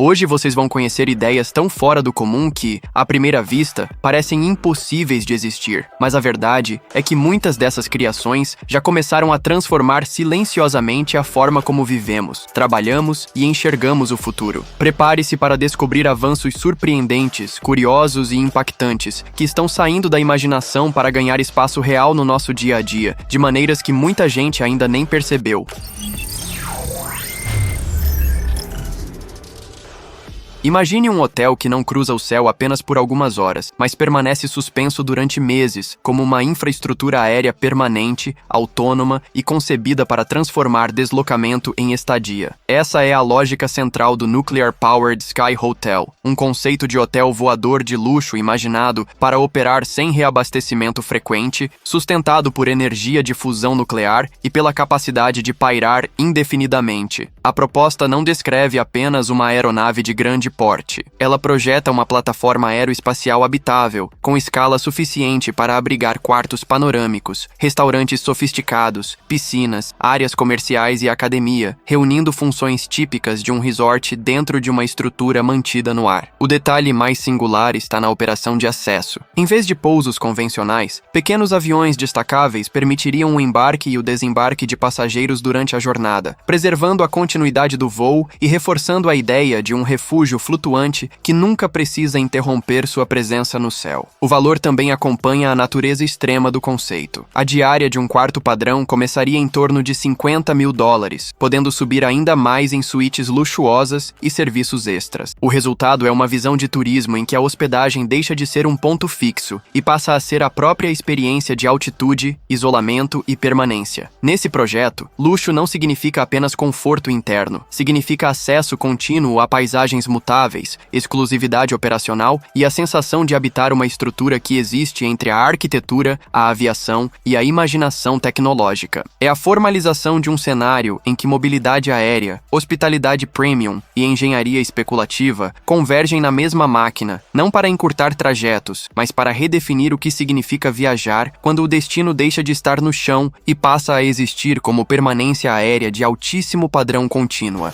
Hoje vocês vão conhecer ideias tão fora do comum que, à primeira vista, parecem impossíveis de existir. Mas a verdade é que muitas dessas criações já começaram a transformar silenciosamente a forma como vivemos, trabalhamos e enxergamos o futuro. Prepare-se para descobrir avanços surpreendentes, curiosos e impactantes que estão saindo da imaginação para ganhar espaço real no nosso dia a dia, de maneiras que muita gente ainda nem percebeu. Imagine um hotel que não cruza o céu apenas por algumas horas, mas permanece suspenso durante meses, como uma infraestrutura aérea permanente, autônoma e concebida para transformar deslocamento em estadia. Essa é a lógica central do Nuclear Powered Sky Hotel, um conceito de hotel voador de luxo imaginado para operar sem reabastecimento frequente, sustentado por energia de fusão nuclear e pela capacidade de pairar indefinidamente. A proposta não descreve apenas uma aeronave de grande porte. Ela projeta uma plataforma aeroespacial habitável, com escala suficiente para abrigar quartos panorâmicos, restaurantes sofisticados, piscinas, áreas comerciais e academia, reunindo funções típicas de um resort dentro de uma estrutura mantida no ar. O detalhe mais singular está na operação de acesso. Em vez de pousos convencionais, pequenos aviões destacáveis permitiriam o embarque e o desembarque de passageiros durante a jornada, preservando a continuidade do voo e reforçando a ideia de um refúgio flutuante que nunca precisa interromper sua presença no céu. O valor também acompanha a natureza extrema do conceito. A diária de um quarto padrão começaria em torno de $50 mil, podendo subir ainda mais em suítes luxuosas e serviços extras. O resultado é uma visão de turismo em que a hospedagem deixa de ser um ponto fixo e passa a ser a própria experiência de altitude, isolamento e permanência. Nesse projeto, luxo não significa apenas conforto interno, significa acesso contínuo a paisagens mutáveis, exclusividade operacional e a sensação de habitar uma estrutura que existe entre a arquitetura, a aviação e a imaginação tecnológica. É a formalização de um cenário em que mobilidade aérea, hospitalidade premium e engenharia especulativa convergem na mesma máquina, não para encurtar trajetos, mas para redefinir o que significa viajar quando o destino deixa de estar no chão e passa a existir como permanência aérea de altíssimo padrão contínua.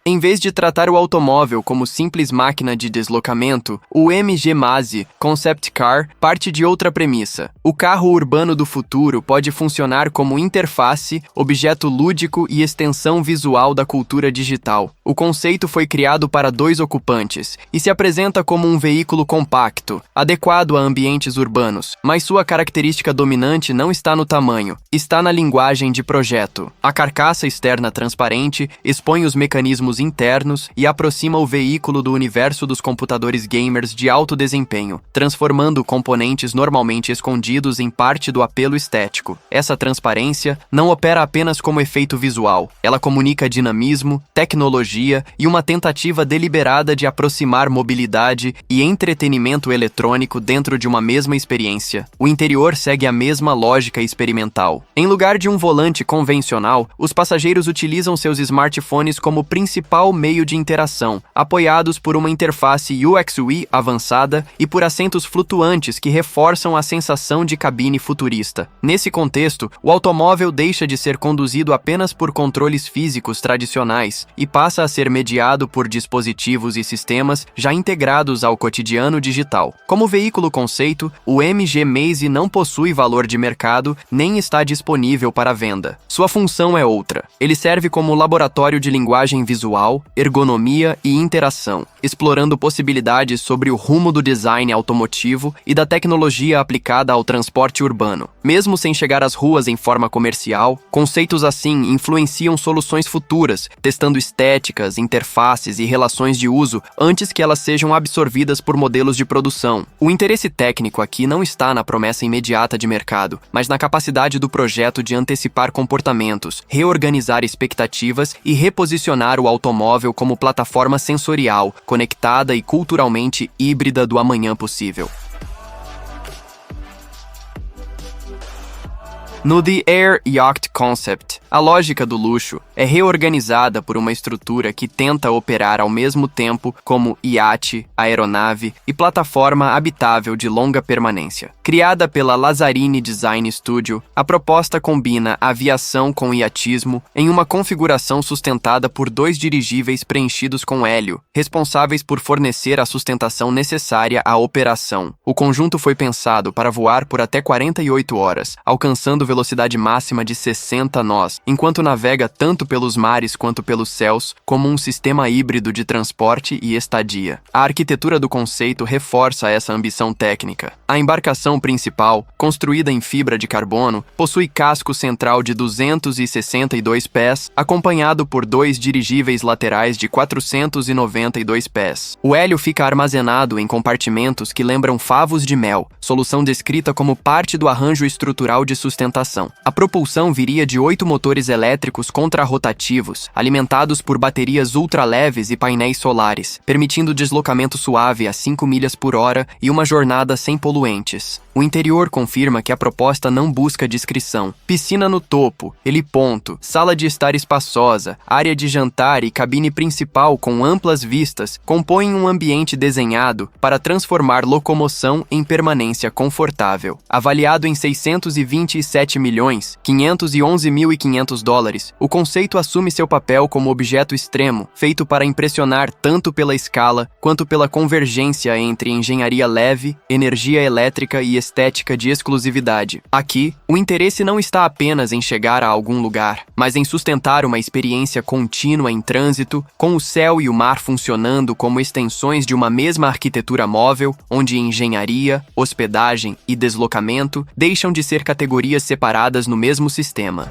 Em vez de tratar o automóvel como simples máquina de deslocamento, o MG Maze Concept Car parte de outra premissa. O carro urbano do futuro pode funcionar como interface, objeto lúdico e extensão visual da cultura digital. O conceito foi criado para 2 ocupantes e se apresenta como um veículo compacto, adequado a ambientes urbanos, mas sua característica dominante não está no tamanho, está na linguagem de projeto. A carcaça externa transparente expõe os mecanismos internos e aproxima o veículo do universo dos computadores gamers de alto desempenho, transformando componentes normalmente escondidos em parte do apelo estético. Essa transparência não opera apenas como efeito visual, ela comunica dinamismo, tecnologia e uma tentativa deliberada de aproximar mobilidade e entretenimento eletrônico dentro de uma mesma experiência. O interior segue a mesma lógica experimental. Em lugar de um volante convencional, os passageiros utilizam seus smartphones como principal meio de interação, apoiados por uma interface UX/UI avançada e por assentos flutuantes que reforçam a sensação de cabine futurista. Nesse contexto, o automóvel deixa de ser conduzido apenas por controles físicos tradicionais e passa a ser mediado por dispositivos e sistemas já integrados ao cotidiano digital. Como veículo conceito, o MG Maze não possui valor de mercado nem está disponível para venda. Sua função é outra. Ele serve como laboratório de linguagem visual, ergonomia e interação, explorando possibilidades sobre o rumo do design automotivo e da tecnologia aplicada ao transporte urbano. Mesmo sem chegar às ruas em forma comercial, conceitos assim influenciam soluções futuras, testando estéticas, interfaces e relações de uso antes que elas sejam absorvidas por modelos de produção. O interesse técnico aqui não está na promessa imediata de mercado, mas na capacidade do projeto de antecipar comportamentos, reorganizar expectativas e reposicionar o automóvel como plataforma sensorial, conectada e culturalmente híbrida do amanhã possível. No The Air Yacht Concept, a lógica do luxo é reorganizada por uma estrutura que tenta operar ao mesmo tempo como iate, aeronave e plataforma habitável de longa permanência. Criada pela Lazzarini Design Studio, a proposta combina aviação com iatismo em uma configuração sustentada por 2 dirigíveis preenchidos com hélio, responsáveis por fornecer a sustentação necessária à operação. O conjunto foi pensado para voar por até 48 horas, alcançando velocidade máxima de 60 nós, enquanto navega tanto pelos mares quanto pelos céus, como um sistema híbrido de transporte e estadia. A arquitetura do conceito reforça essa ambição técnica. A embarcação principal, construída em fibra de carbono, possui casco central de 262 pés, acompanhado por 2 dirigíveis laterais de 492 pés. O hélio fica armazenado em compartimentos que lembram favos de mel, solução descrita como parte do arranjo estrutural de sustentação. A propulsão viria de 8 motores elétricos contrarrotativos, alimentados por baterias ultraleves e painéis solares, permitindo deslocamento suave a 5 milhas por hora e uma jornada sem poluentes. O interior confirma que a proposta não busca discrição. Piscina no topo, heliponto, sala de estar espaçosa, área de jantar e cabine principal com amplas vistas compõem um ambiente desenhado para transformar locomoção em permanência confortável. Avaliado em 627.511.500 dólares, o conceito assume seu papel como objeto extremo, feito para impressionar tanto pela escala quanto pela convergência entre engenharia leve, energia elétrica e estética de exclusividade. Aqui, o interesse não está apenas em chegar a algum lugar, mas em sustentar uma experiência contínua em trânsito, com o céu e o mar funcionando como extensões de uma mesma arquitetura móvel, onde engenharia, hospedagem e deslocamento deixam de ser categorias separadas no mesmo sistema.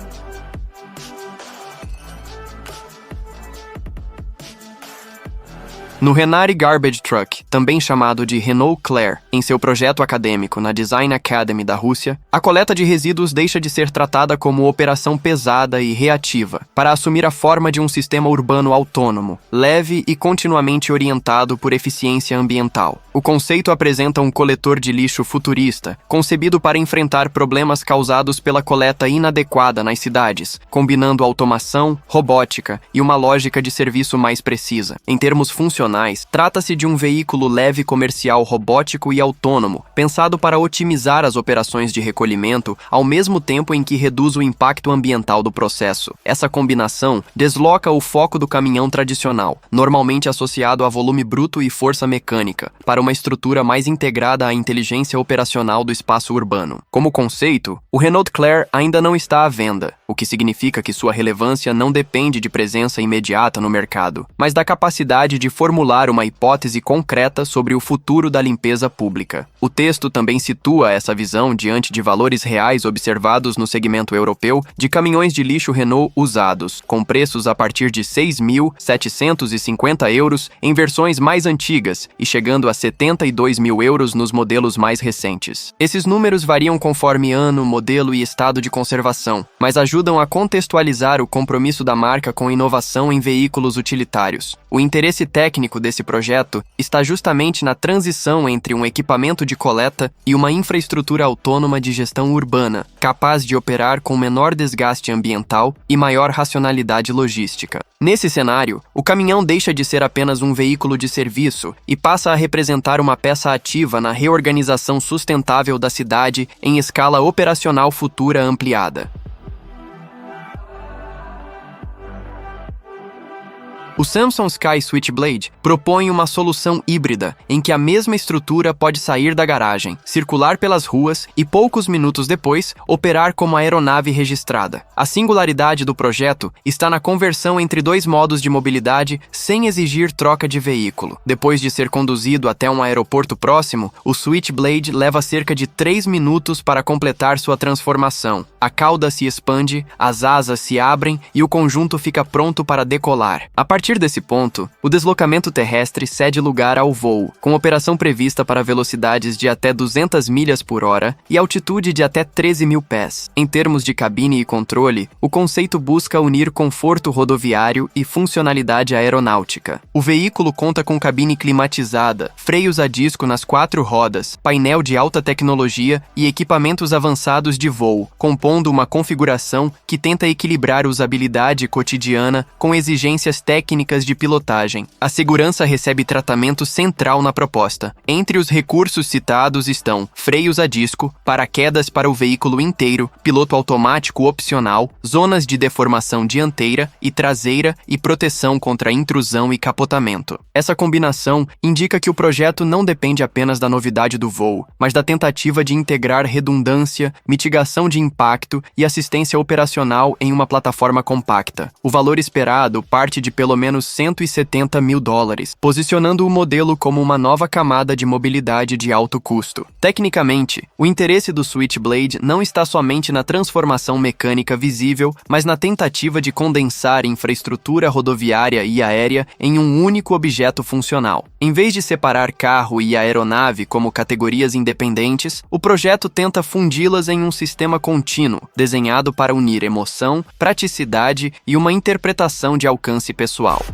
No Renari Garbage Truck, também chamado de Renault Claire, em seu projeto acadêmico na Design Academy da Rússia, a coleta de resíduos deixa de ser tratada como operação pesada e reativa, para assumir a forma de um sistema urbano autônomo, leve e continuamente orientado por eficiência ambiental. O conceito apresenta um coletor de lixo futurista, concebido para enfrentar problemas causados pela coleta inadequada nas cidades, combinando automação, robótica e uma lógica de serviço mais precisa. Em termos funcionais, trata-se de um veículo leve comercial robótico e autônomo, pensado para otimizar as operações de recolhimento ao mesmo tempo em que reduz o impacto ambiental do processo. Essa combinação desloca o foco do caminhão tradicional, normalmente associado a volume bruto e força mecânica, para uma estrutura mais integrada à inteligência operacional do espaço urbano. Como conceito, o Renault Claire ainda não está à venda, o que significa que sua relevância não depende de presença imediata no mercado, mas da capacidade de formular uma hipótese concreta sobre o futuro da limpeza pública. O texto também situa essa visão diante de valores reais observados no segmento europeu de caminhões de lixo Renault usados, com preços a partir de 6.750 euros em versões mais antigas e chegando a 72 mil euros nos modelos mais recentes. Esses números variam conforme ano, modelo e estado de conservação, mas ajudam a contextualizar o compromisso da marca com inovação em veículos utilitários. O interesse técnico desse projeto está justamente na transição entre um equipamento de coleta e uma infraestrutura autônoma de gestão urbana, capaz de operar com menor desgaste ambiental e maior racionalidade logística. Nesse cenário, o caminhão deixa de ser apenas um veículo de serviço e passa a representar uma peça ativa na reorganização sustentável da cidade em escala operacional futura ampliada. O Samsung Sky Switchblade propõe uma solução híbrida, em que a mesma estrutura pode sair da garagem, circular pelas ruas e, poucos minutos depois, operar como aeronave registrada. A singularidade do projeto está na conversão entre 2 modos de mobilidade sem exigir troca de veículo. Depois de ser conduzido até um aeroporto próximo, o Switchblade leva cerca de 3 minutos para completar sua transformação. A cauda se expande, as asas se abrem e o conjunto fica pronto para decolar. A partir partir desse ponto, o deslocamento terrestre cede lugar ao voo, com operação prevista para velocidades de até 200 milhas por hora e altitude de até 13.000 pés. Em termos de cabine e controle, o conceito busca unir conforto rodoviário e funcionalidade aeronáutica. O veículo conta com cabine climatizada, freios a disco nas 4 rodas, painel de alta tecnologia e equipamentos avançados de voo, compondo uma configuração que tenta equilibrar a usabilidade cotidiana com exigências técnicas de pilotagem. A segurança recebe tratamento central na proposta. Entre os recursos citados estão freios a disco, paraquedas para o veículo inteiro, piloto automático opcional, zonas de deformação dianteira e traseira e proteção contra intrusão e capotamento. Essa combinação indica que o projeto não depende apenas da novidade do voo, mas da tentativa de integrar redundância, mitigação de impacto e assistência operacional em uma plataforma compacta. O valor esperado parte de pelo menos $170 mil, posicionando o modelo como uma nova camada de mobilidade de alto custo. Tecnicamente, o interesse do Switchblade não está somente na transformação mecânica visível, mas na tentativa de condensar infraestrutura rodoviária e aérea em um único objeto funcional. Em vez de separar carro e aeronave como categorias independentes, o projeto tenta fundi-las em um sistema contínuo, desenhado para unir emoção, praticidade e uma interpretação de alcance pessoal.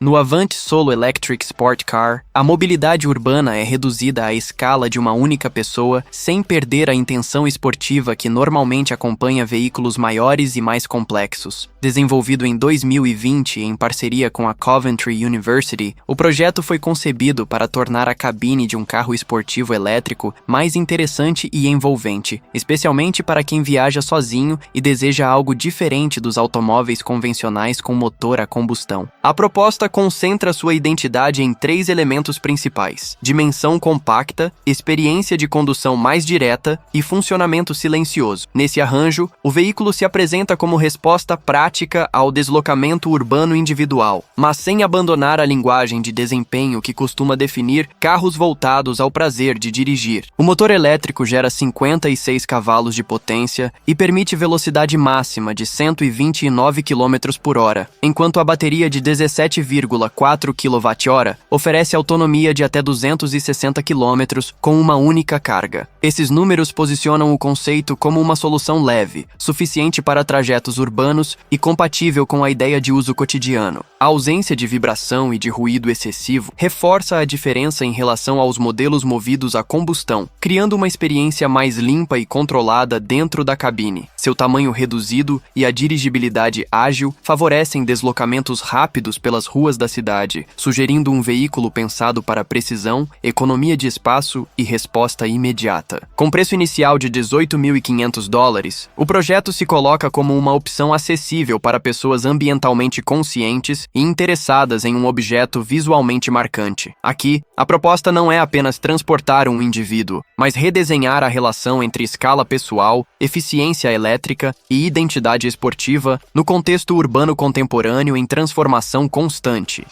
No Avant Solo Electric Sport Car, a mobilidade urbana é reduzida à escala de uma única pessoa sem perder a intenção esportiva que normalmente acompanha veículos maiores e mais complexos. Desenvolvido em 2020 em parceria com a Coventry University, o projeto foi concebido para tornar a cabine de um carro esportivo elétrico mais interessante e envolvente, especialmente para quem viaja sozinho e deseja algo diferente dos automóveis convencionais com motor a combustão. A proposta concentra sua identidade em 3 elementos principais: dimensão compacta, experiência de condução mais direta e funcionamento silencioso. Nesse arranjo, o veículo se apresenta como resposta prática ao deslocamento urbano individual, mas sem abandonar a linguagem de desempenho que costuma definir carros voltados ao prazer de dirigir. O motor elétrico gera 56 cavalos de potência e permite velocidade máxima de 129 km por hora, enquanto a bateria de 17,4 kWh oferece autonomia de até 260 km com uma única carga. Esses números posicionam o conceito como uma solução leve, suficiente para trajetos urbanos e compatível com a ideia de uso cotidiano. A ausência de vibração e de ruído excessivo reforça a diferença em relação aos modelos movidos a combustão, criando uma experiência mais limpa e controlada dentro da cabine. Seu tamanho reduzido e a dirigibilidade ágil favorecem deslocamentos rápidos pelas ruas da cidade, sugerindo um veículo pensado para precisão, economia de espaço e resposta imediata. Com preço inicial de $18.500, o projeto se coloca como uma opção acessível para pessoas ambientalmente conscientes e interessadas em um objeto visualmente marcante. Aqui, a proposta não é apenas transportar um indivíduo, mas redesenhar a relação entre escala pessoal, eficiência elétrica e identidade esportiva no contexto urbano contemporâneo em transformação constante.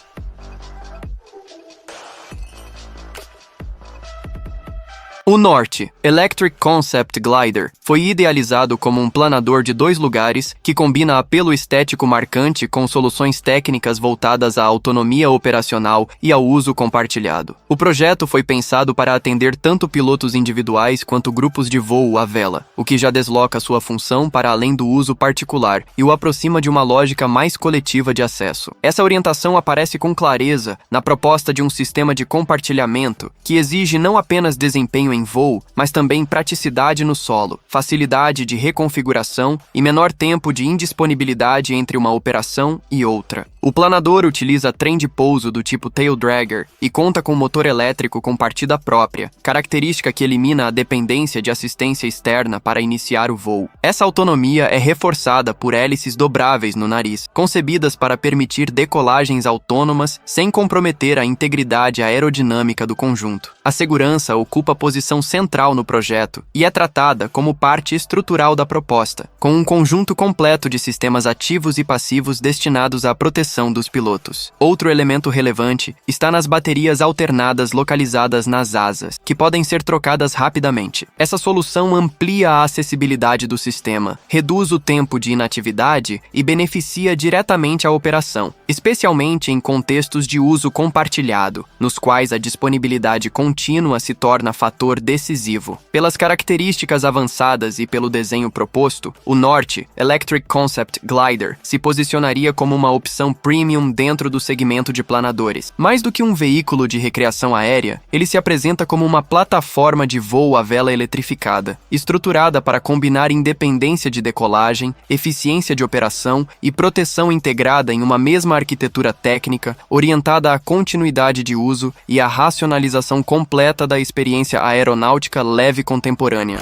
O Norte Electric Concept Glider foi idealizado como um planador de 2 lugares que combina apelo estético marcante com soluções técnicas voltadas à autonomia operacional e ao uso compartilhado. O projeto foi pensado para atender tanto pilotos individuais quanto grupos de voo à vela, o que já desloca sua função para além do uso particular e o aproxima de uma lógica mais coletiva de acesso. Essa orientação aparece com clareza na proposta de um sistema de compartilhamento que exige não apenas desempenho em voo, mas também praticidade no solo, facilidade de reconfiguração e menor tempo de indisponibilidade entre uma operação e outra. O planador utiliza trem de pouso do tipo tail dragger e conta com motor elétrico com partida própria, característica que elimina a dependência de assistência externa para iniciar o voo. Essa autonomia é reforçada por hélices dobráveis no nariz, concebidas para permitir decolagens autônomas sem comprometer a integridade aerodinâmica do conjunto. A segurança ocupa posição central no projeto e é tratada como parte estrutural da proposta, com um conjunto completo de sistemas ativos e passivos destinados à proteção direção dos pilotos. Outro elemento relevante está nas baterias alternadas localizadas nas asas, que podem ser trocadas rapidamente. Essa solução amplia a acessibilidade do sistema, reduz o tempo de inatividade e beneficia diretamente a operação, especialmente em contextos de uso compartilhado, nos quais a disponibilidade contínua se torna fator decisivo. Pelas características avançadas e pelo desenho proposto, o Norte Electric Concept Glider se posicionaria como uma opção premium dentro do segmento de planadores. Mais do que um veículo de recreação aérea, ele se apresenta como uma plataforma de voo à vela eletrificada, estruturada para combinar independência de decolagem, eficiência de operação e proteção integrada em uma mesma arquitetura técnica, orientada à continuidade de uso e à racionalização completa da experiência aeronáutica leve contemporânea.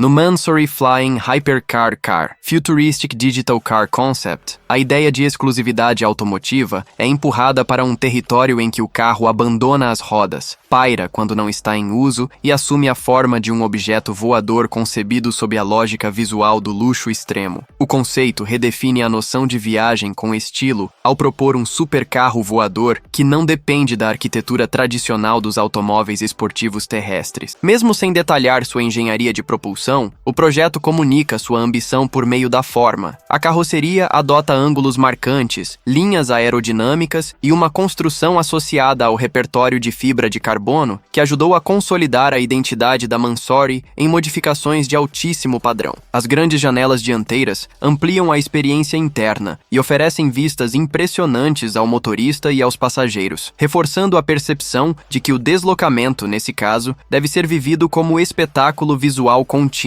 No Mansory Flying Hypercar Car, Futuristic Digital Car Concept, a ideia de exclusividade automotiva é empurrada para um território em que o carro abandona as rodas, paira quando não está em uso e assume a forma de um objeto voador concebido sob a lógica visual do luxo extremo. O conceito redefine a noção de viagem com estilo ao propor um supercarro voador que não depende da arquitetura tradicional dos automóveis esportivos terrestres. Mesmo sem detalhar sua engenharia de propulsão, o projeto comunica sua ambição por meio da forma. A carroceria adota ângulos marcantes, linhas aerodinâmicas e uma construção associada ao repertório de fibra de carbono que ajudou a consolidar a identidade da Mansory em modificações de altíssimo padrão. As grandes janelas dianteiras ampliam a experiência interna e oferecem vistas impressionantes ao motorista e aos passageiros, reforçando a percepção de que o deslocamento, nesse caso, deve ser vivido como espetáculo visual contínuo.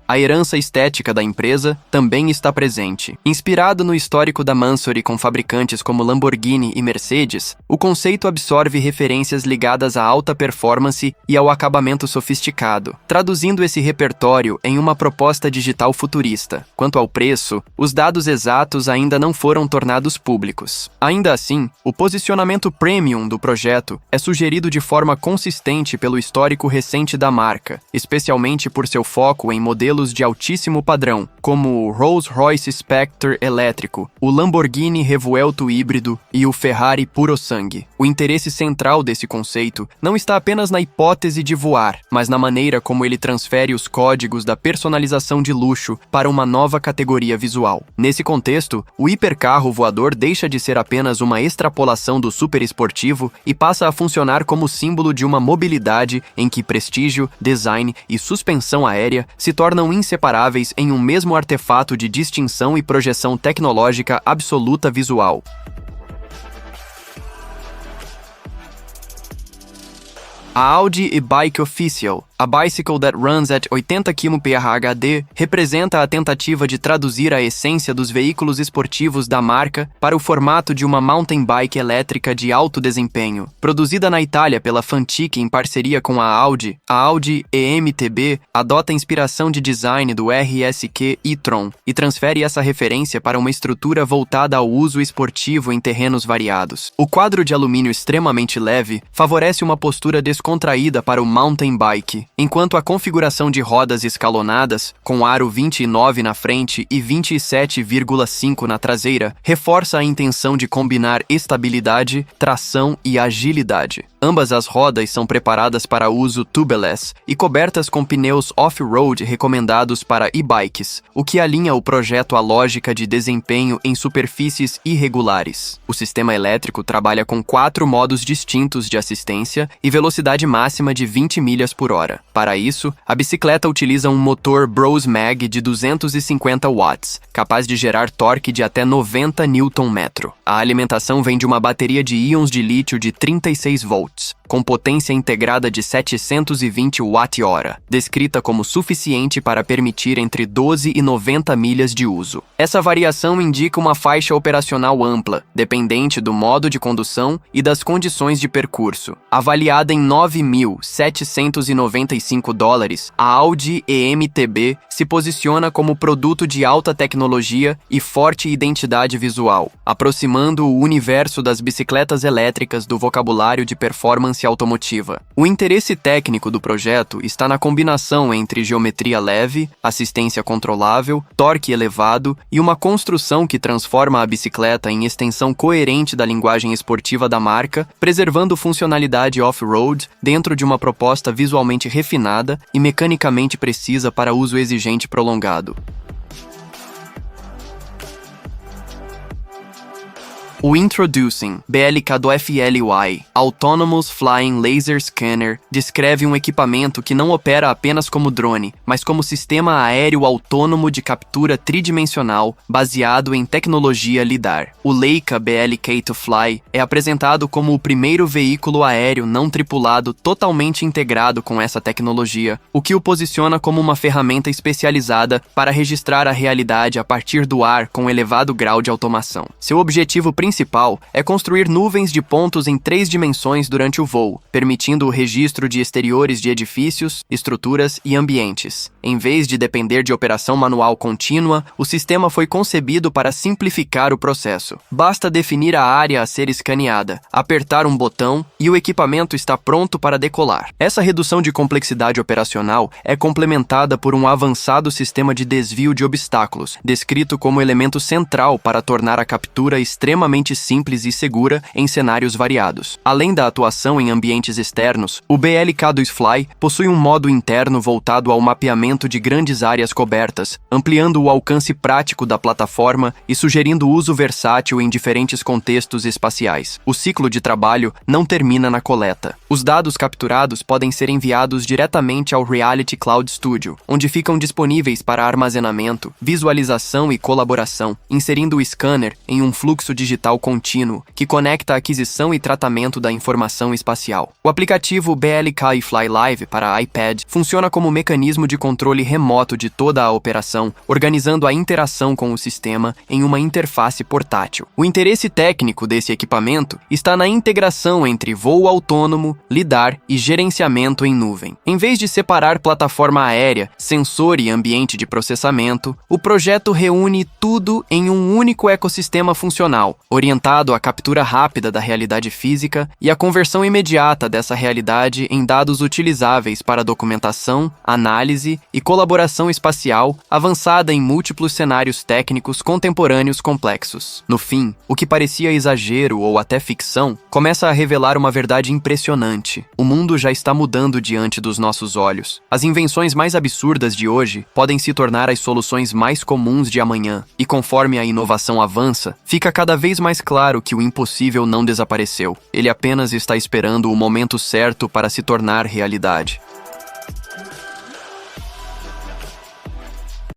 A herança estética da empresa também está presente. Inspirado no histórico da Mansory com fabricantes como Lamborghini e Mercedes, o conceito absorve referências ligadas à alta performance e ao acabamento sofisticado, traduzindo esse repertório em uma proposta digital futurista. Quanto ao preço, os dados exatos ainda não foram tornados públicos. Ainda assim, o posicionamento premium do projeto é sugerido de forma consistente pelo histórico recente da marca, especialmente por seu foco em modelos de altíssimo padrão, como o Rolls-Royce Spectre elétrico, o Lamborghini Revuelto híbrido e o Ferrari Puro Sangue. O interesse central desse conceito não está apenas na hipótese de voar, mas na maneira como ele transfere os códigos da personalização de luxo para uma nova categoria visual. Nesse contexto, o hipercarro voador deixa de ser apenas uma extrapolação do superesportivo e passa a funcionar como símbolo de uma mobilidade em que prestígio, design e suspensão aérea se tornam inseparáveis em um mesmo artefato de distinção e projeção tecnológica absoluta visual. A Audi e-Bike Official, a bicycle that runs at 80 km/h, representa a tentativa de traduzir a essência dos veículos esportivos da marca para o formato de uma mountain bike elétrica de alto desempenho. Produzida na Itália pela Fantic em parceria com a Audi EMTB adota a inspiração de design do RSQ e-tron e transfere essa referência para uma estrutura voltada ao uso esportivo em terrenos variados. O quadro de alumínio extremamente leve favorece uma postura descontraída para o mountain bike, enquanto a configuração de rodas escalonadas, com aro 29 na frente e 27,5 na traseira, reforça a intenção de combinar estabilidade, tração e agilidade. Ambas as rodas são preparadas para uso tubeless e cobertas com pneus off-road recomendados para e-bikes, o que alinha o projeto à lógica de desempenho em superfícies irregulares. O sistema elétrico trabalha com 4 modos distintos de assistência e velocidade máxima de 20 milhas por hora. Para isso, a bicicleta utiliza um motor Bros Mag de 250 watts, capaz de gerar torque de até 90 Nm. A alimentação vem de uma bateria de íons de lítio de 36 volts, com potência integrada de 720 Wh, descrita como suficiente para permitir entre 12 e 90 milhas de uso. Essa variação indica uma faixa operacional ampla, dependente do modo de condução e das condições de percurso. Avaliada em $9.795, a Audi EMTB se posiciona como produto de alta tecnologia e forte identidade visual, aproximando o universo das bicicletas elétricas do vocabulário de performance ciência automotiva. O interesse técnico do projeto está na combinação entre geometria leve, assistência controlável, torque elevado e uma construção que transforma a bicicleta em extensão coerente da linguagem esportiva da marca, preservando funcionalidade off-road dentro de uma proposta visualmente refinada e mecanicamente precisa para uso exigente prolongado. O Introducing, BLK do FLY, Autonomous Flying Laser Scanner, descreve um equipamento que não opera apenas como drone, mas como sistema aéreo autônomo de captura tridimensional baseado em tecnologia LiDAR. O Leica BLK2Fly é apresentado como o primeiro veículo aéreo não tripulado totalmente integrado com essa tecnologia, o que o posiciona como uma ferramenta especializada para registrar a realidade a partir do ar com elevado grau de automação. Seu objetivo principal é construir nuvens de pontos em 3 dimensões durante o voo, permitindo o registro de exteriores de edifícios, estruturas e ambientes. Em vez de depender de operação manual contínua, o sistema foi concebido para simplificar o processo. Basta definir a área a ser escaneada, apertar um botão e o equipamento está pronto para decolar. Essa redução de complexidade operacional é complementada por um avançado sistema de desvio de obstáculos, descrito como elemento central para tornar a captura extremamente simples e segura em cenários variados. Além da atuação em ambientes externos, o BLK2Fly possui um modo interno voltado ao mapeamento de grandes áreas cobertas, ampliando o alcance prático da plataforma e sugerindo uso versátil em diferentes contextos espaciais. O ciclo de trabalho não termina na coleta. Os dados capturados podem ser enviados diretamente ao Reality Cloud Studio, onde ficam disponíveis para armazenamento, visualização e colaboração, inserindo o scanner em um fluxo digital contínuo que conecta a aquisição e tratamento da informação espacial. O aplicativo BLK Fly Live para iPad funciona como mecanismo de controle remoto de toda a operação, organizando a interação com o sistema em uma interface portátil. O interesse técnico desse equipamento está na integração entre voo autônomo, LiDAR e gerenciamento em nuvem. Em vez de separar plataforma aérea, sensor e ambiente de processamento, o projeto reúne tudo em um único ecossistema funcional, orientado à captura rápida da realidade física e à conversão imediata dessa realidade em dados utilizáveis para documentação, análise e colaboração espacial avançada em múltiplos cenários técnicos contemporâneos complexos. No fim, o que parecia exagero ou até ficção começa a revelar uma verdade impressionante. O mundo já está mudando diante dos nossos olhos. As invenções mais absurdas de hoje podem se tornar as soluções mais comuns de amanhã, e conforme a inovação avança, fica cada vez mais claro que o impossível não desapareceu. Ele apenas está esperando o momento certo para se tornar realidade.